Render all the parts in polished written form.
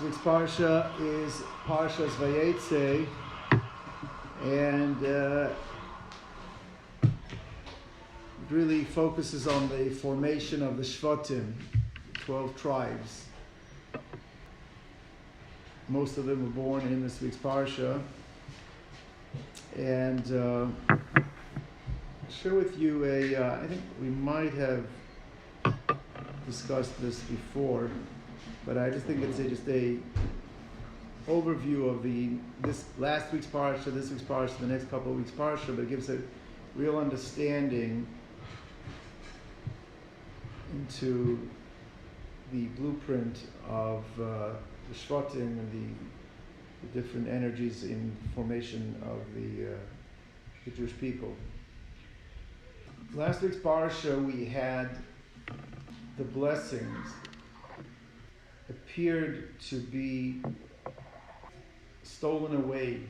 This week's Parsha is Parsha Vayeitzei, and it really focuses on the formation of the Shvatim, 12 tribes. Most of them were born in this week's Parsha, and I'll share with you I think we might have discussed this before, but I just think it's just a overview of this last week's parsha, this week's parsha, the next couple of weeks' parsha, but it gives a real understanding into the blueprint of the Shvatim and the different energies in formation of the Jewish people. Last week's parsha we had the blessings appeared to be stolen away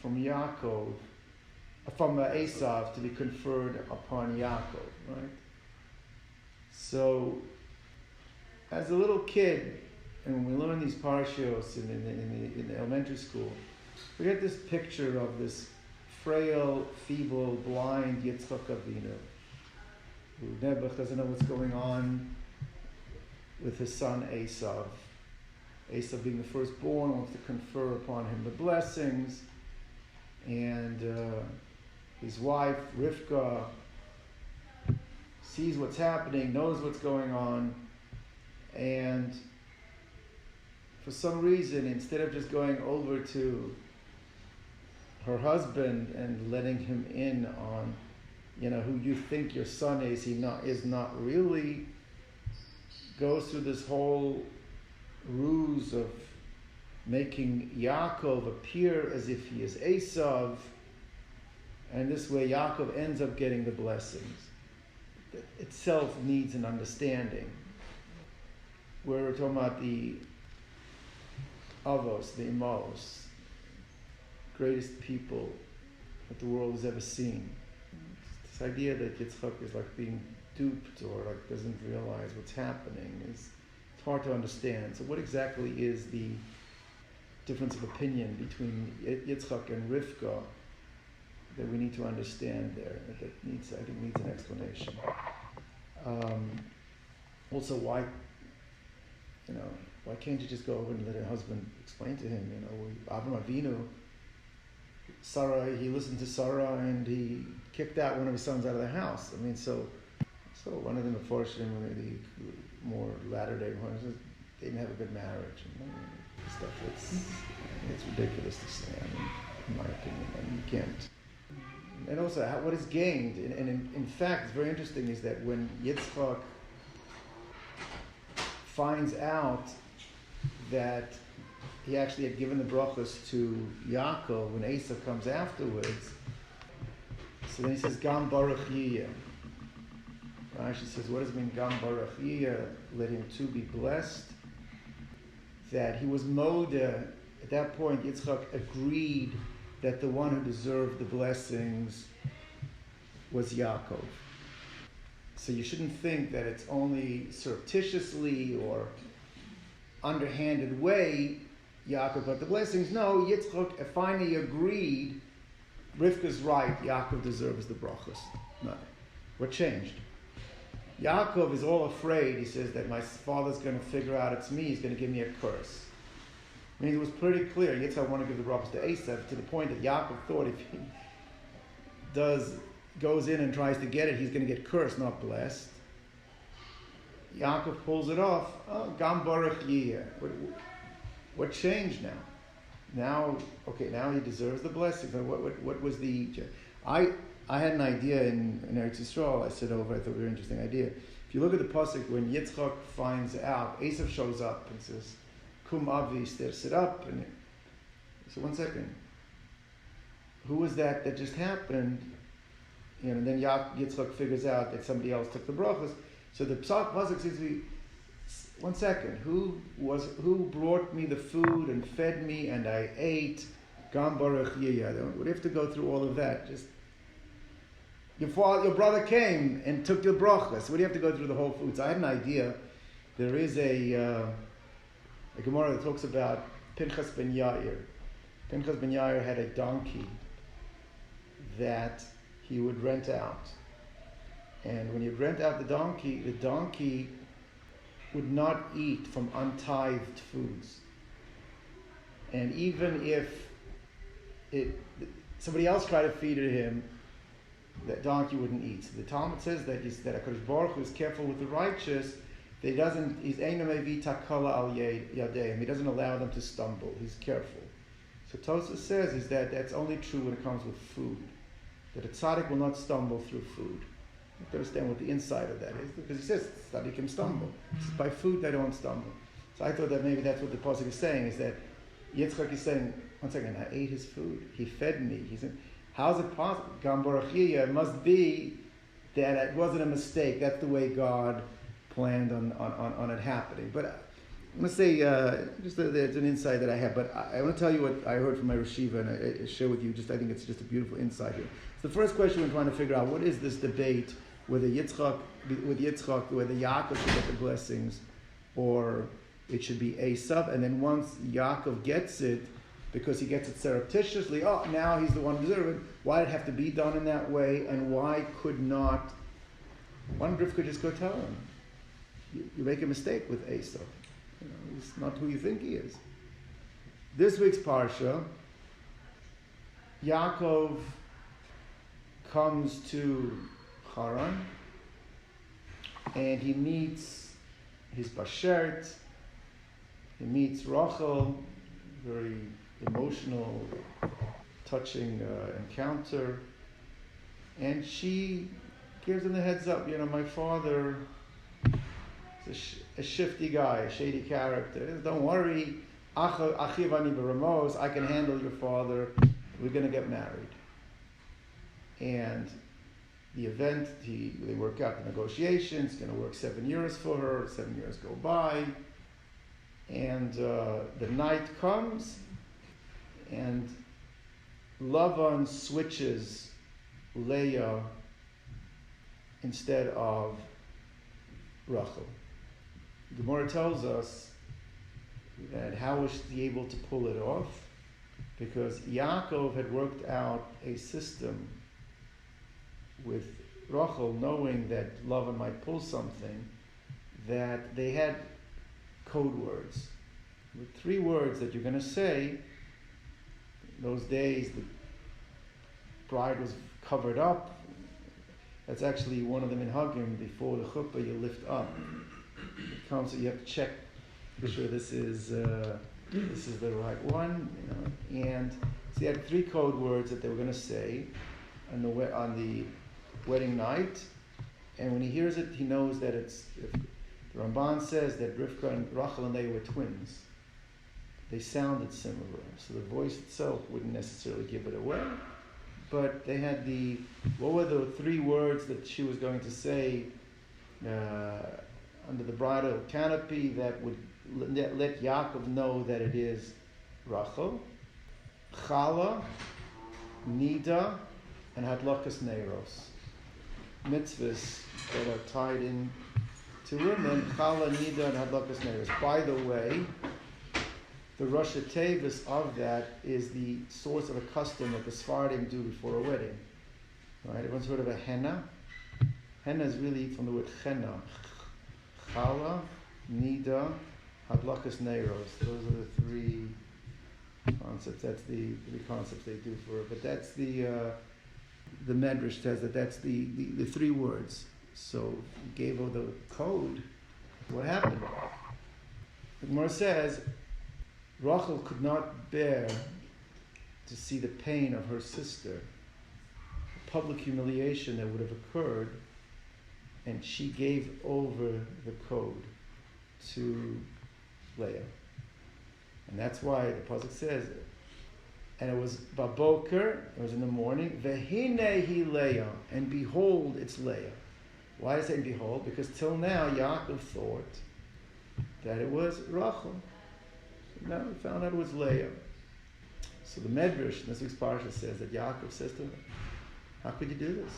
from Yaakov, from Esav to be conferred upon Yaakov, right? So, as a little kid, and when we learn these parshos in the elementary school, we get this picture of this frail, feeble, blind Yitzchak Avinu, who Nebuch doesn't know what's going on with his son Esav. Esav being the firstborn wants to confer upon him the blessings, and his wife Rivka sees what's happening, knows what's going on, and for some reason, instead of just going over to her husband and letting him in on, who you think your son is, is not really, goes through this whole ruse of making Yaakov appear as if he is Esav, and this way Yaakov ends up getting the blessings. That itself needs an understanding. We're talking about the Avos, the Imos, greatest people that the world has ever seen. This idea that Yitzchak is like being duped or like doesn't realize what's happening it's hard to understand. So what exactly is the difference of opinion between Yitzchak and Rivka that we need to understand there? That needs an explanation. Also, why can't you just go over and let her husband explain to him? Avram Avinu, Sarah, he listened to Sarah and he kicked out one of his sons out of the house. So one of them, unfortunately, the more latter-day ones, they didn't have a good marriage and stuff. It's ridiculous to say, in my opinion. You can't. And also, what is gained, and in fact, it's very interesting, is that when Yitzchak finds out that he actually had given the brachos to Yaakov when Esav comes afterwards, so then he says, Gam Baruch Yiyeh. Rashi says, what does it mean, Gam Baruch Yiyeh, let him too be blessed? That he was Modeh. At that point, Yitzchak agreed that the one who deserved the blessings was Yaakov. So you shouldn't think that it's only surreptitiously or underhanded way Yaakov got the blessings. No, Yitzchak finally agreed, Rivka's right, Yaakov deserves the brachos. No. What changed? Yaakov is all afraid, he says, that my father's going to figure out it's me, he's going to give me a curse. I mean, it was pretty clear, Yitzchak wanted to give the brachos to Esav, to the point that Yaakov thought if he goes in and tries to get it, he's going to get cursed, not blessed. Yaakov pulls it off. Gam Baruch Yiyeh. What changed now? Now he deserves the blessings. What was the? I had an idea in Eretz Yisrael. I said over. I thought it was a very interesting idea. If you look at the pasuk when Yitzchak finds out, Esav shows up and says, "Kum Avi, sit up." And so 1 second. Who was that just happened? And then Yitzchak figures out that somebody else took the brachos. So the pasuk says, 1 second, who brought me the food and fed me and I ate? Gam Baruch Yiyeh. Would have to go through all of that. Just your brother came and took your brachos. What do you have to go through the whole food? So I had an idea. There is a The Gemara talks about Pinchas ben Yair. Pinchas ben Yair had a donkey that he would rent out. And when he'd rent out the donkey would not eat from untithed foods. And even if somebody else tried to feed it him, that donkey wouldn't eat. So the Talmud says that HaKadosh Baruch Hu is careful with the righteous. That he doesn't. He's eino mevi takala al yadeim. He doesn't allow them to stumble. He's careful. So Tosafos says is that that's only true when it comes with food. That a tzaddik will not stumble through food. You have to understand what the inside of that is, because he says tzaddikim stumble. It's by food they don't stumble. So I thought that maybe that's what the pasuk is saying, is that Yitzchak is saying, one second, I ate his food. He fed me. He said, how's it possible? Gam Baruchiyah, it must be that it wasn't a mistake. That's the way God planned on it happening. But I'm going to say, there's an insight that I have, but I want to tell you what I heard from my Rishiva, and I share with you, I think it's just a beautiful insight here. So the first question we're trying to figure out, what is this debate whether Yitzchak, whether Yaakov should get the blessings, or it should be Esav, and then once Yaakov gets it, because he gets it surreptitiously, now he's the one deserving. Why did it have to be done in that way, and why didn't Rivka just go tell him? You make a mistake with Esav. He's not who you think he is. This week's Parsha, Yaakov comes to Charan, and he meets his bashert. He meets Rachel, very emotional, touching encounter, and she gives him the heads up. My father is a shifty guy, a shady character. Don't worry, achivani beramos. I can handle your father. We're going to get married. And the event, they work out the negotiations. Going to work 7 years for her. 7 years go by, and the night comes, and Lavan switches Leah instead of Rachel. Gemara tells us that how was he able to pull it off? Because Yaakov had worked out a system with Rachel, knowing that Lavan might pull something, that they had code words. With 3 words that you're going to say. In those days, the bride was covered up. That's actually one of them in Hagim. Before the chuppah, you lift up. It comes, so you have to check, be sure this is the right one. And so he had 3 code words that they were going to say on the wedding night. And when he hears it, he knows that it's. The Ramban says that Rivka and Rachel and they were twins. They sounded similar, so the voice itself wouldn't necessarily give it away. But they had what were the 3 words that she was going to say under the bridal canopy that would let Yaakov know that it is Rachel? Chala, Nida, and Hadlakas Neiros. Mitzvahs that are tied in to women, Chala, Nida, and Hadlakas Neiros. By the way, the Rosh Tevis of that is the source of a custom that the Sephardim do before a wedding. Right? Everyone's heard of a henna? Henna is really from the word henna. Chala, Nida, Hadlakas Neiros. Those are the 3 concepts. That's the 3 concepts they do for it. But that's the Medrash says that's the 3 words. So he gave her the code. What happened? The Gemara says Rachel could not bear to see the pain of her sister, the public humiliation that would have occurred, and she gave over the code to Leah. And that's why the pasuk says, and it was baboker, it was in the morning, vehine hi Leah, and behold, it's Leah. Why is it behold? Because till now, Yaakov thought that it was Rachel. Now we found out it was Leah. So the Medrash in this week's Parsha says that Yaakov says to her, how could you do this?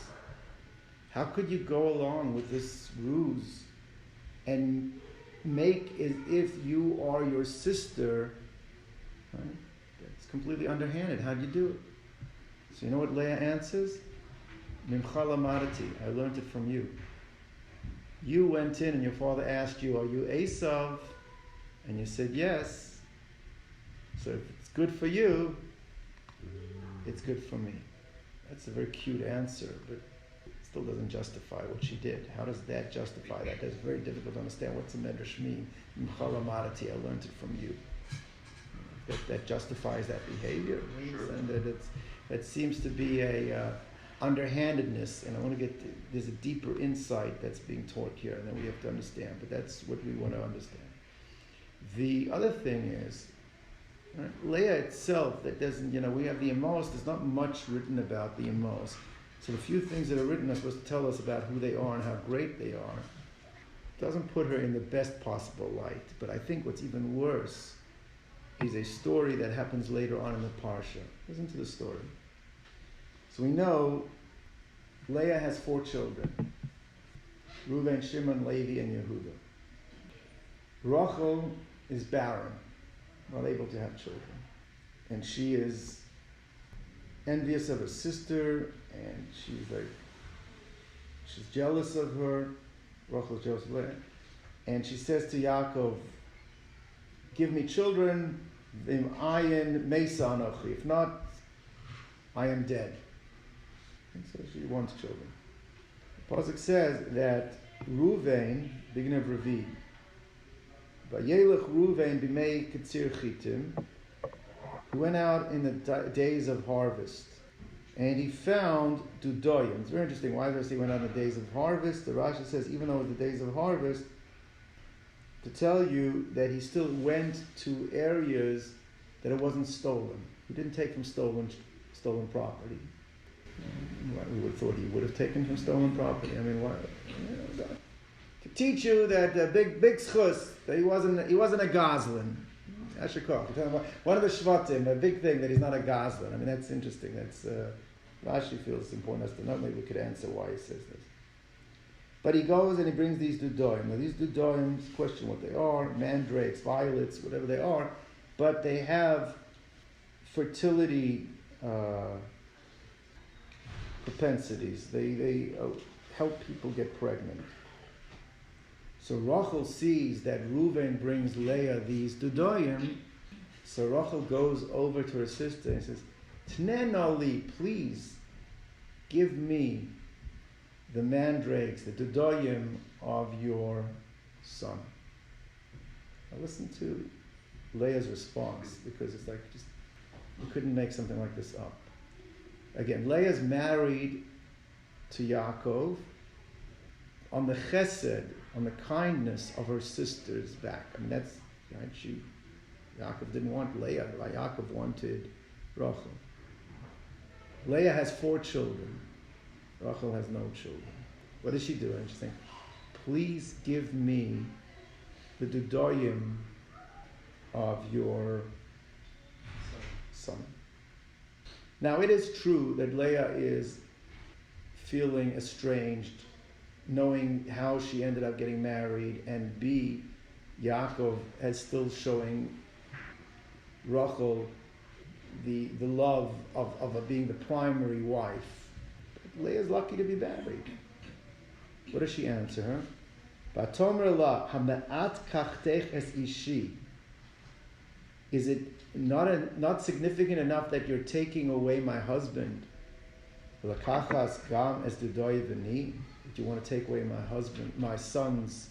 How could you go along with this ruse and make as if you are your sister, right? That's completely underhanded. How do you do it? So you know what Leah answers? Mimcha lamadati, I learned it from you. You went in and your father asked you, are you Esav? And you said yes. So if it's good for you, it's good for me. That's a very cute answer, but it still doesn't justify what she did. How does that justify that? That's very difficult to understand. What's the medrash mean? Mimcha lamadati, I learned it from you. That justifies that behavior. Sure. And that seems to be a underhandedness, and I want to there's a deeper insight that's being taught here, and then we have to understand, but that's what we want to understand. The other thing is, right, Leah itself, that doesn't, we have the Emos, there's not much written about the Emos. So the few things that are written are supposed to tell us about who they are and how great they are. It doesn't put her in the best possible light, but I think what's even worse is a story that happens later on in the Parsha. Listen to the story. So we know Leah has 4 children. Reuven, Shimon, Levi, and Yehuda. Rachel is barren, not able to have children. And she is envious of her sister, and she's jealous of her. Rachel is jealous of Leah. And she says to Yaakov, give me children, v'im ayin mesa anochi. If not, I am dead. And so she wants children. The pasuk says that Reuven, beginning of Rabbi, Vayelech Reuven b'mei ketzir chitim, he went out in the days of harvest, and he found dudoyim. It's very interesting. Why does he went out in the days of harvest? The Rashi says, even though it was the days of harvest, to tell you that he still went to areas that it wasn't stolen. He didn't take from stolen property. We would have thought he would have taken from stolen property. I mean, why? To teach you that the big schus, that he wasn't a goslin. Ashikov. One of the shvatim, a big thing that he's not a goslin. I mean, that's interesting. That's Rashi feels it's important us to know. Maybe we could answer why he says this. But he goes and he brings these dudoim. Now these dudoim, question what they are, mandrakes, violets, whatever they are, but they have fertility propensities. They help people get pregnant. So Rachel sees that Reuven brings Leah these dudoim. So Rachel goes over to her sister and says, Tnen ali, please give me the mandrakes, the dudoim of your son. Now listen to Leah's response, because it's like you couldn't make something like this up. Again, Leah's married to Yaakov on the chesed, on the kindness of her sister's back. I mean, that's right. Yaakov didn't want Leah. Yaakov wanted Rachel. Leah has 4 children. Rachel has no children. What is she doing? She's saying, please give me the dudoim of your son. Now, it is true that Leah is feeling estranged, knowing how she ended up getting married, and B, Yaakov is still showing Rachel the love of being the primary wife. But Leah's lucky to be married. What does she answer her? Vatomer la hama'at kachtech es ishi. Is it not significant enough that you're taking away my husband? Lakachas gam es dudoy v'ni. That you want to take away my son's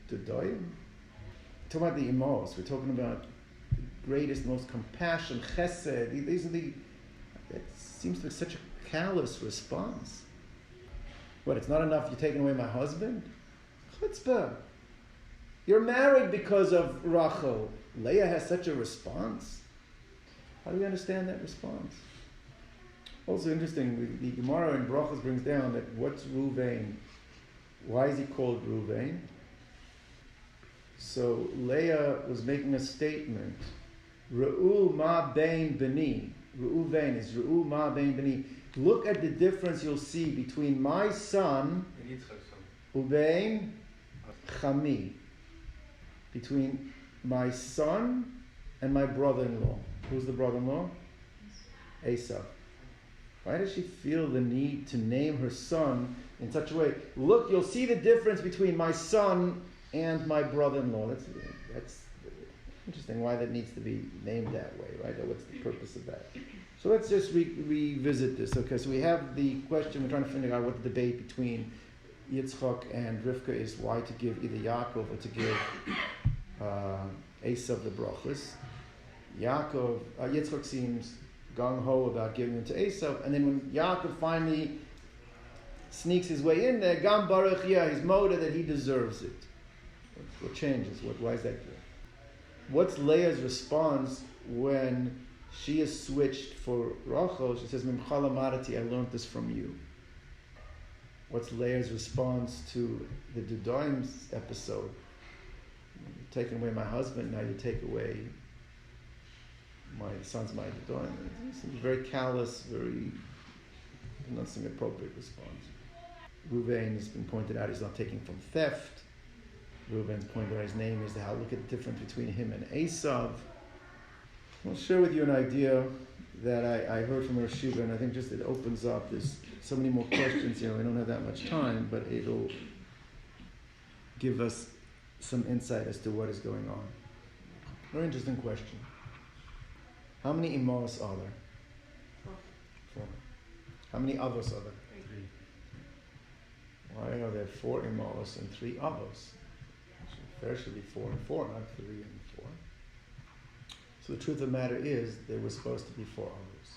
dudoy? We're talking about the emos. We're talking about the greatest, most compassion, chesed. These are it seems like such a callous response. What, it's not enough you're taking away my husband? Chutzpah. You're married because of Rachel. Leah has such a response. How do we understand that response? Also interesting, the Gemara in Brachos brings down that what's Reuven? Why is he called Reuven? So Leah was making a statement. Re'u ma bein beni. Reuven is Re'u ma bein beni. Look at the difference you'll see between my son, Ubein Chami. between my son and my brother-in-law. Who's the brother-in-law? Esau. Why does she feel the need to name her son in such a way? Look, you'll see the difference between my son and my brother-in-law. That's interesting why that needs to be named that way, right? Or what's the purpose of that? So let's just revisit this. Okay, so we have the question, we're trying to figure out what the debate between Yitzchak and Rivka is, why to give either Yaakov or to give Esav the brachas. Yitzchak seems gung-ho about giving them to Esav, and then when Yaakov finally sneaks his way in there, Gam Baruch Yah, he's moda that he deserves it. What changes? Why is that good? What's Leah's response when she is switched for Rachel? She says, Mimcha lamadati, I learned this from you. What's Leah's response to the Dudaim's episode? You're taking away my husband, now you take away my son's my Dudaim. It's a very callous, very not some appropriate response. Reuven has been pointed out, he's not taking from theft. Reuven's pointed out his name is how look at the difference between him and Esav. I'll share with you an idea that I heard from Rosh Yeshiva, and I think just it opens up. There's so many more questions here. We don't have that much time, but it'll give us some insight as to what is going on. Very interesting question. How many imos are there? 4. How many avos are there? 3. Why are there 4 imos and 3 avos? There should be 4 and 4, not 3 and 4. So the truth of the matter is, there was supposed to be 4 avos.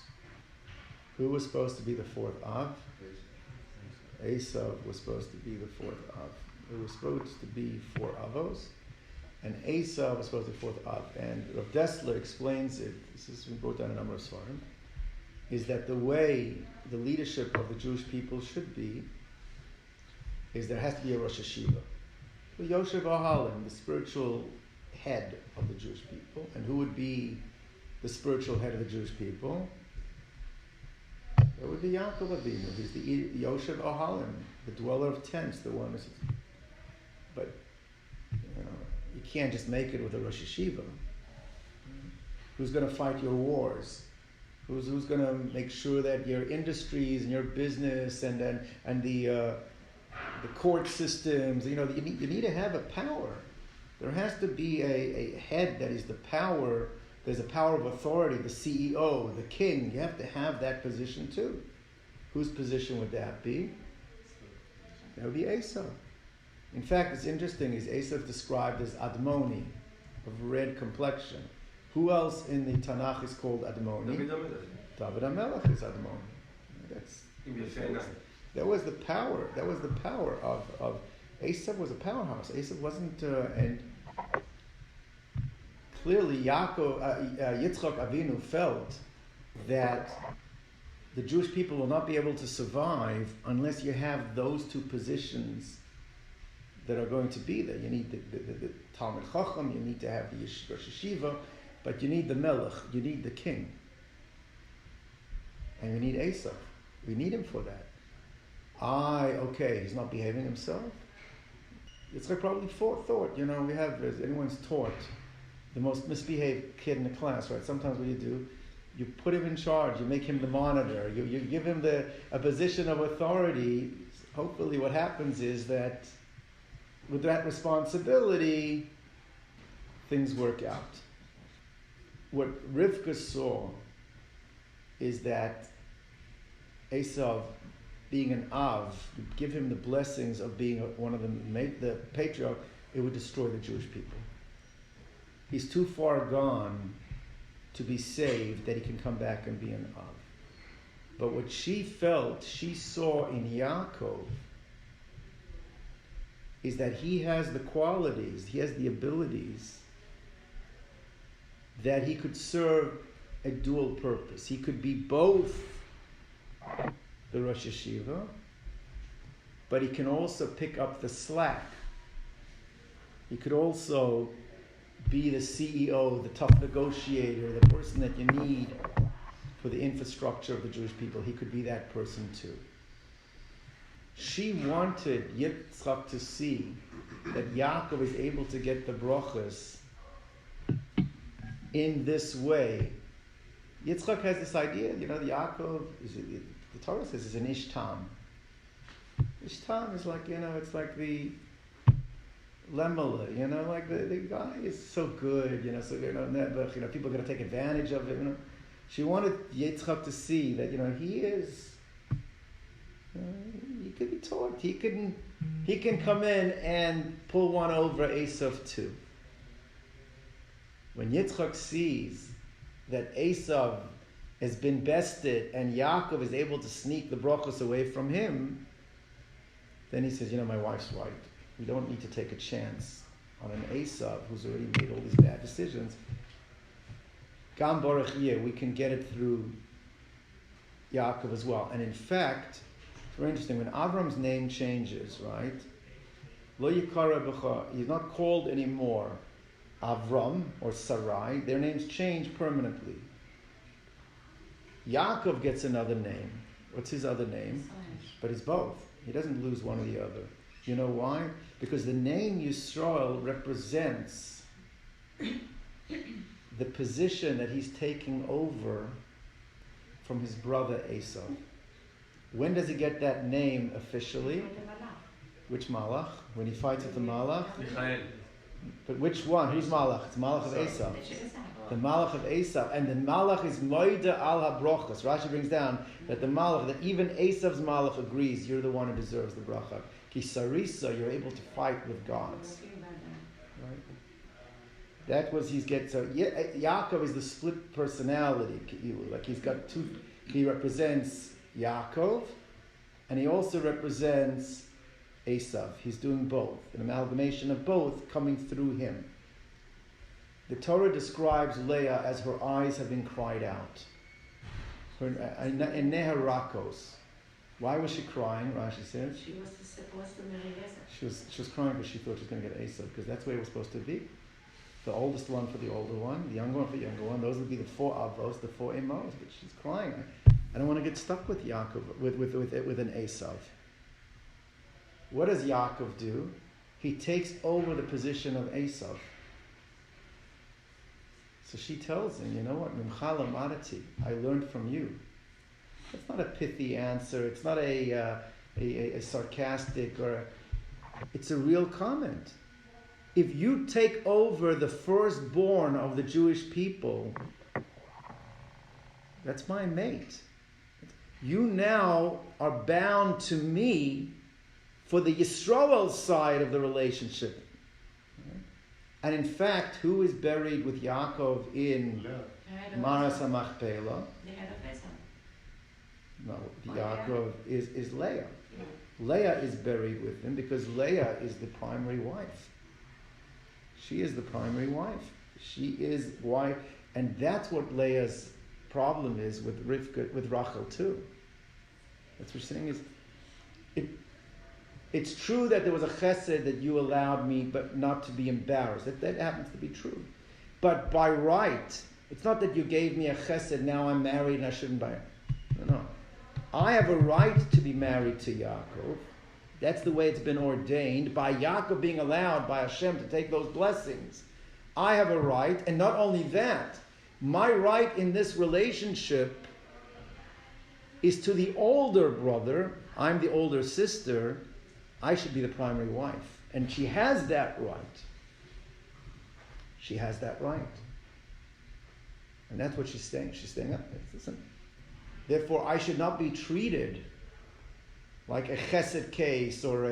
Who was supposed to be the 4th av? Esav was supposed to be the 4th av. There was supposed to be 4 avos, and Esav was supposed to be the 4th av. And Rav Dessler explains it, we brought down a number of svarim, is that the way the leadership of the Jewish people should be, is there has to be a Rosh Yeshiva. The Yoshev Ahalim, the spiritual head of the Jewish people. And who would be the spiritual head of the Jewish people? That would be Yaakov Avinu. He's the Yoshev Ahalim, the dweller of tents, the one who's... But, you can't just make it with a Rosh Yeshiva. Who's going to fight your wars? Who's going to make sure that your industries and your business and the court systems, you need to have a power. There has to be a head that is the power. There's a power of authority, the CEO, the king. You have to have that position too. Whose position would that be? That would be Esav. In fact, it's interesting, is Esav described as Admoni, of red complexion. Who else in the Tanakh is called Admoni? David HaMelech is Admoni. That was the power. That was the power of Esav was a powerhouse. Esav wasn't, and clearly Yitzchak Avinu felt that the Jewish people will not be able to survive unless you have those 2 positions that are going to be there. You need the Talmud Chacham, you need to have the Rosh Yeshiva, but you need the Melech, you need the king. And we need Esav. We need him for that. He's not behaving himself. Yitzchak probably thought, we have, as anyone's taught, the most misbehaved kid in the class, right? Sometimes what you do, you put him in charge, you make him the monitor, you give him a position of authority. Hopefully what happens is that with that responsibility, things work out. What Rivka saw is that Esav, being an Av, give him the blessings of being one of the patriarch, it would destroy the Jewish people. He's too far gone to be saved that he can come back and be an Av. But what she saw in Yaakov, is that he has the qualities, he has the abilities that he could serve a dual purpose. He could be both the Rosh Yeshiva, but he can also pick up the slack. He could also be the CEO, the tough negotiator, the person that you need for the infrastructure of the Jewish people. He could be that person too. She wanted Yitzchak to see that Yaakov is able to get the brachas in this way. Yitzchak has this idea, Yaakov, the Torah says, is an Ishtam. Ishtam is like, it's like the Lemela, like the guy is so good, so, Nebuch, people are going to take advantage of it, She wanted Yitzchak to see that, he is, he could be taught. He can come in and pull one over Esav too. When Yitzchak sees that Esav has been bested and Yaakov is able to sneak the brachos away from him, then he says, my wife's right. We don't need to take a chance on an Esav who's already made all these bad decisions. Gam Baruch Yeh, we can get it through Yaakov as well. And in fact, very interesting, when Avram's name changes, right? Lo Yikara B'cha, he's not called anymore Avram or Sarai. Their names change permanently. Yaakov gets another name. What's his other name? But it's both. He doesn't lose one or the other. You know why? Because the name Yisrael represents the position that he's taking over from his brother Esau. When does he get that name officially? Which Malach? When he fights with the Malach? But which one? Who's Malach? It's Malach of Esau. The Malach of Esau. And the Malach is Moida al HaBrochas. Rashi brings down that the Malach, that even Esau's Malach agrees, you're the one who deserves the bracha. Ki sarisa, you're able to fight with gods. Right? That was so Yaakov is the split personality. Like he's got two, he represents Yaakov, and he also represents Esav. He's doing both, an amalgamation of both coming through him. The Torah describes Leah as her eyes have been cried out. In Neharakos. Why was she crying? Rashi says she was supposed to marry Esav. She was crying because she thought she was going to get Esav, because that's where it was supposed to be. The oldest one for the older one, the younger one for the younger one. Those would be the 4 avos, the 4 emos. But she's crying. I don't want to get stuck with Yaakov, with an Esav. What does Yaakov do? He takes over the position of Esav. So she tells him, you know what? Mimcha lamadati, I learned from you. It's not a pithy answer. It's not a sarcastic it's a real comment. If you take over the firstborn of the Jewish people, that's my mate. You now are bound to me for the Yisroel side of the relationship. And in fact, who is buried with Yaakov in Maras HaMachpelah? No, Yaakov is Leah. Yeah. Leah is buried with him because Leah is the primary wife. She is the primary wife. She is wife, and that's what Leah's problem is with Rivka, with Rachel too. That's what she's saying is, it's true that there was a chesed that you allowed me, but not to be embarrassed. That happens to be true. But by right, it's not that you gave me a chesed, now I'm married and I shouldn't buy it. No. I have a right to be married to Yaakov. That's the way it's been ordained, by Yaakov being allowed by Hashem to take those blessings. I have a right, and not only that, my right in this relationship is to the older brother. I'm the older sister. I should be the primary wife. And she has that right. She has that right. And that's what she's saying. She's saying, listen, therefore I should not be treated like a chesed case or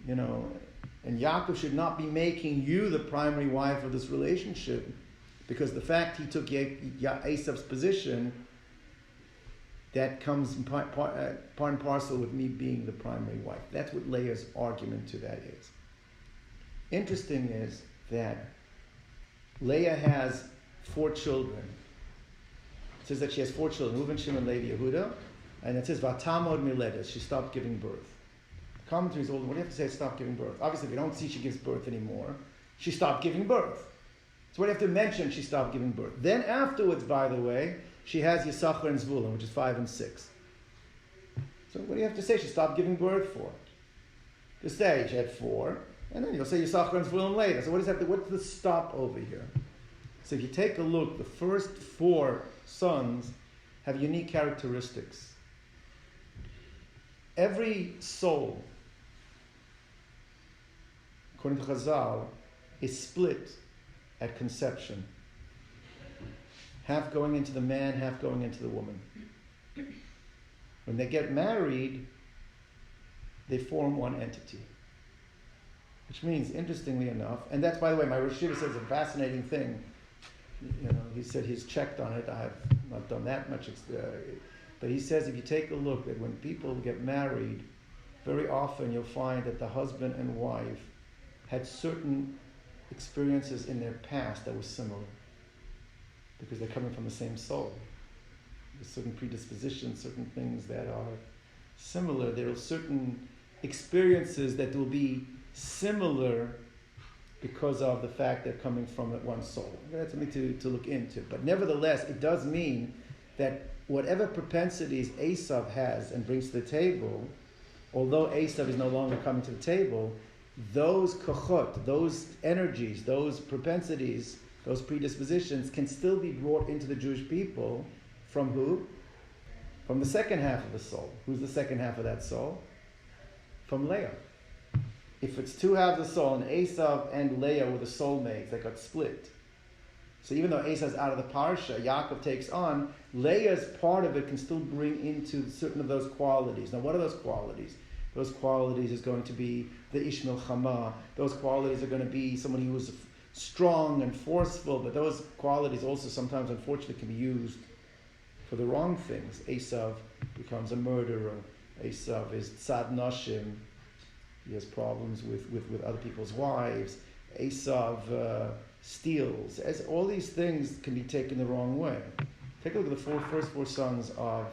and Yaakov should not be making you the primary wife of this relationship, because the fact he took Esav's position, that comes part and parcel with me being the primary wife. That's what Leah's argument to that is. Interesting is that Leah has 4 children. It says that she has 4 children, Reuven, Shimon, Levi, Yehuda, and it says Vatamod Miledes, she stopped giving birth. Commentaries, what do you have to say stop giving birth? Obviously, we don't see she gives birth anymore. She stopped giving birth. So what do you have to mention? She stopped giving birth. Then afterwards, by the way, she has Yisachar and Zvulun, which is 5 and 6. So what do you have to say? She stopped giving birth for. Just say she had 4, and then you'll say Yisachar and Zvulun later. So what's the stop over here? So if you take a look, the first 4 sons have unique characteristics. Every soul, according to Chazal, is split at conception. Half going into the man, half going into the woman. When they get married, they form one entity. Which means, interestingly enough, and that's, by the way, my Rosh Yeshiva says a fascinating thing. He said he's checked on it. I have not done that much. But he says if you take a look at when people get married, very often you'll find that the husband and wife had certain experiences in their past that were similar. Because they're coming from the same soul. There's certain predispositions, certain things that are similar. There are certain experiences that will be similar because of the fact they're coming from one soul. That's something to look into. But nevertheless, it does mean that whatever propensities Esav has and brings to the table, although Esav is no longer coming to the table, those kochot, those energies, those propensities, those predispositions can still be brought into the Jewish people from who? From the second half of the soul. Who's the second half of that soul? From Leah. If it's 2 halves of the soul, and Esav and Leah were the soulmates that got split. So even though Esav's out of the Parsha, Yaakov takes on, Leah's part of it can still bring into certain of those qualities. Now what are those qualities? Those qualities is going to be the Ishmael Chama. Those qualities are going to be somebody who was strong and forceful, but those qualities also sometimes, unfortunately, can be used for the wrong things. Esav becomes a murderer. Esav is tzad nashim. He has problems with other people's wives. Esav steals. As all these things can be taken the wrong way. Take a look at the first 4 sons of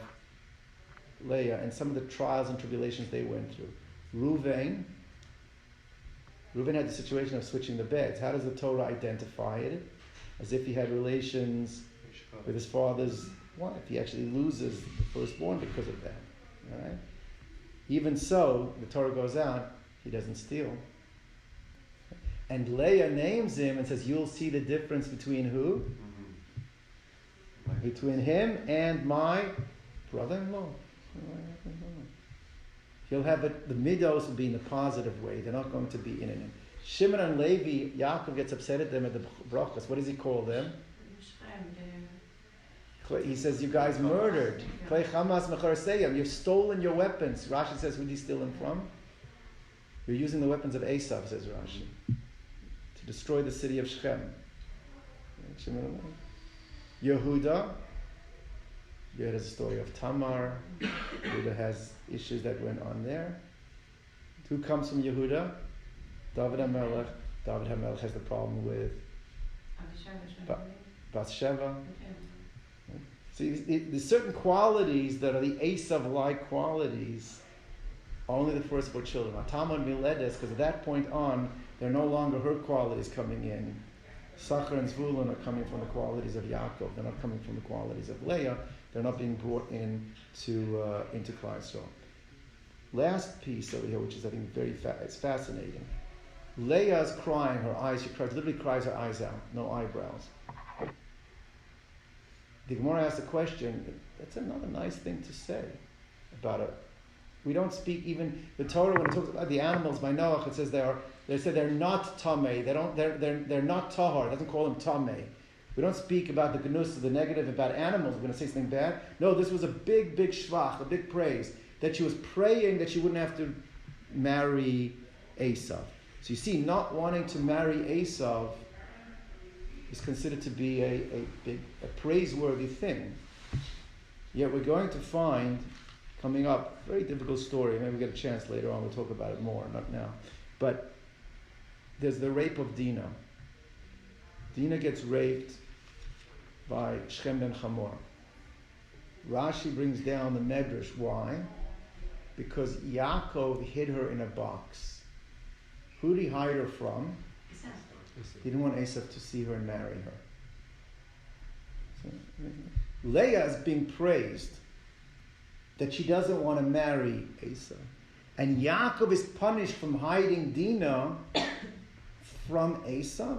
Leah and some of the trials and tribulations they went through. Reuven had the situation of switching the beds. How does the Torah identify it? As if he had relations with his father's wife. He actually loses the firstborn because of that. All right? Even so, the Torah goes out, he doesn't steal. And Leah names him and says, you'll see the difference between who? Mm-hmm. Between him and my brother-in-law. He'll have it, the midos will be in a positive way. They're not going to be in it. Shimon and Levi, Yaakov gets upset at them at the brachas. What does he call them? He says, you guys murdered. You've stolen your weapons. Rashi says, who did he steal them from? You're using the weapons of Esav, says Rashi, to destroy the city of Shechem. Yehuda has a story of Tamar. Yehuda has issues that went on there. Who comes from Yehuda? David HaMelech. David HaMelech has the problem with Bathsheba. See, there's certain qualities that are the Esav-like qualities, only the first 4 children. Tamar and Miledes, because at that point on, they're no longer her qualities coming in. Sachar and Zvulun are coming from the qualities of Yaakov. They're not coming from the qualities of Leah. They're not being brought into Klal Yisrael. Last piece over here, which is I think it's fascinating. Leah's crying, her eyes, she literally cries her eyes out, no eyebrows. The Gemara asks a question, that's another nice thing to say about it. We don't speak even, the Torah, when it talks about the animals by Noach, it says they're not tamei, they're not tahar, it doesn't call them tamei. We don't speak about the gnus, the negative about animals, we're going to say something bad. No, this was a big shvach, a big praise, that she was praying that she wouldn't have to marry Esav. So you see, not wanting to marry Esav is considered to be a praiseworthy thing. Yet we're going to find, coming up, very difficult story, maybe we get a chance later on, we'll talk about it more, not now. But there's the rape of Dinah. Dinah gets raped by Shechem ben Hamor. Rashi brings down the Medrash. Why? Because Yaakov hid her in a box. Who did he hide her from? He didn't want Esav to see her and marry her. So, Leah is being praised that she doesn't want to marry Esau. And Yaakov is punished from hiding Dinah from Esau.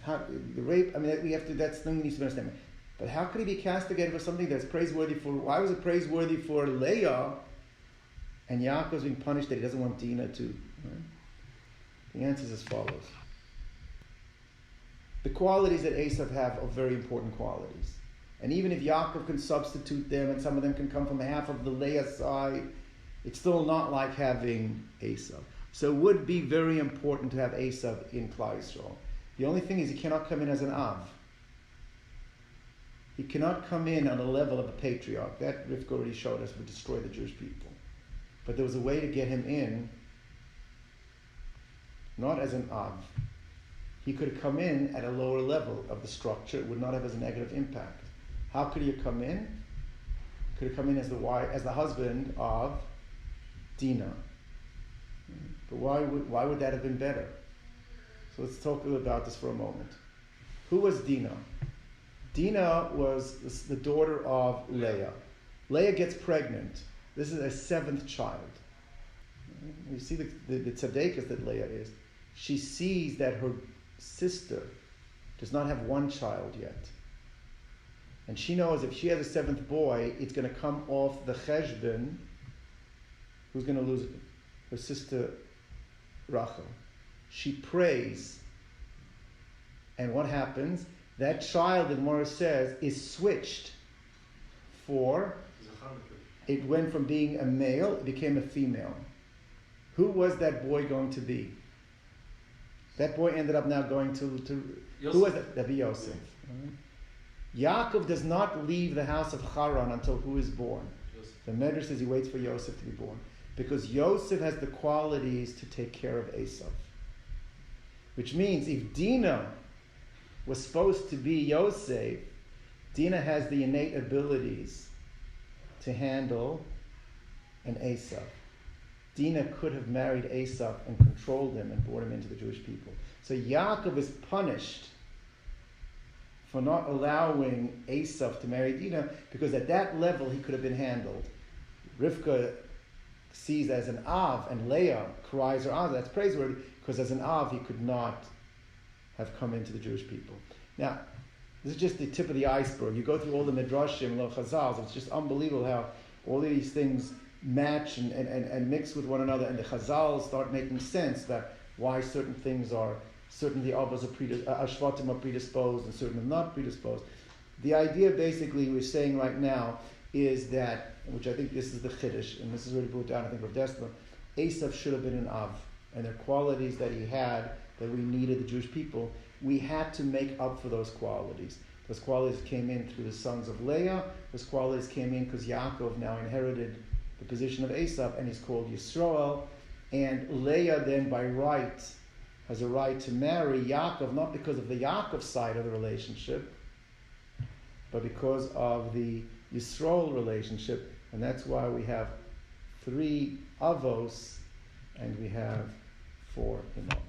The rape, that's something we need to understand. But how could he be castigated for something that's praiseworthy for, why was it praiseworthy for Leah and Yaakov's being punished that he doesn't want Dinah to? Right? The answer is as follows. The qualities that Esau have are very important qualities. And even if Yaakov can substitute them and some of them can come from half of the Leah side, it's still not like having Esau. So it would be very important to have Esau in Klal Yisrael. The only thing is he cannot come in as an Av. He cannot come in on the level of a patriarch. That Rivka already showed us would destroy the Jewish people. But there was a way to get him in, not as an Av. He could have come in at a lower level of the structure. It would not have as a negative impact. How could he have come in? He could have come in as the husband of Dinah. But why would that have been better? So let's talk a little about this for a moment. Who was Dinah? Dinah was the daughter of Leah. Leah gets pregnant. This is a seventh child. You see the tzaddikus that Leah is. She sees that her sister does not have one child yet. And she knows if she has a seventh boy, it's going to come off the cheshbon. Who's going to lose it? Her sister Rachel. She prays. And what happens? That child, the Gemara says, is switched for, it went from being a male, it became a female. Who was that boy going to be? That boy ended up now going to who was that? That'd be Yosef. Right. Yaakov does not leave the house of Charan until who is born? Yosef. The Medrash says he waits for Yosef to be born. Because Yosef has the qualities to take care of Esau. Which means if Dinah was supposed to be Yosef, Dinah has the innate abilities to handle an Esau. Dinah could have married Esau and controlled him and brought him into the Jewish people. So Yaakov is punished for not allowing Esau to marry Dinah because at that level he could have been handled. Rivka sees as an Av and Leah cries her Av. That's praiseworthy because as an Av he could not have come into the Jewish people. Now, this is just the tip of the iceberg. You go through all the Midrashim and the Chazals, it's just unbelievable how all of these things match and mix with one another, and the Chazals start making sense that why certain things are, certain the Avos are Shvatim are predisposed and certain are not predisposed. The idea basically we're saying right now is that, which I think this is the Chiddush, and this is already brought down, I think, Rav Dessler, Esau should have been an Av, and there are qualities that he had that we needed the Jewish people. We had to make up for those qualities. Those qualities came in through the sons of Leah. Those qualities came in because Yaakov now inherited the position of Esau, and he's called Yisroel. And Leah then, by right, has a right to marry Yaakov, not because of the Yaakov side of the relationship, but because of the Yisroel relationship. And that's why we have 3 avos and we have 4 imams.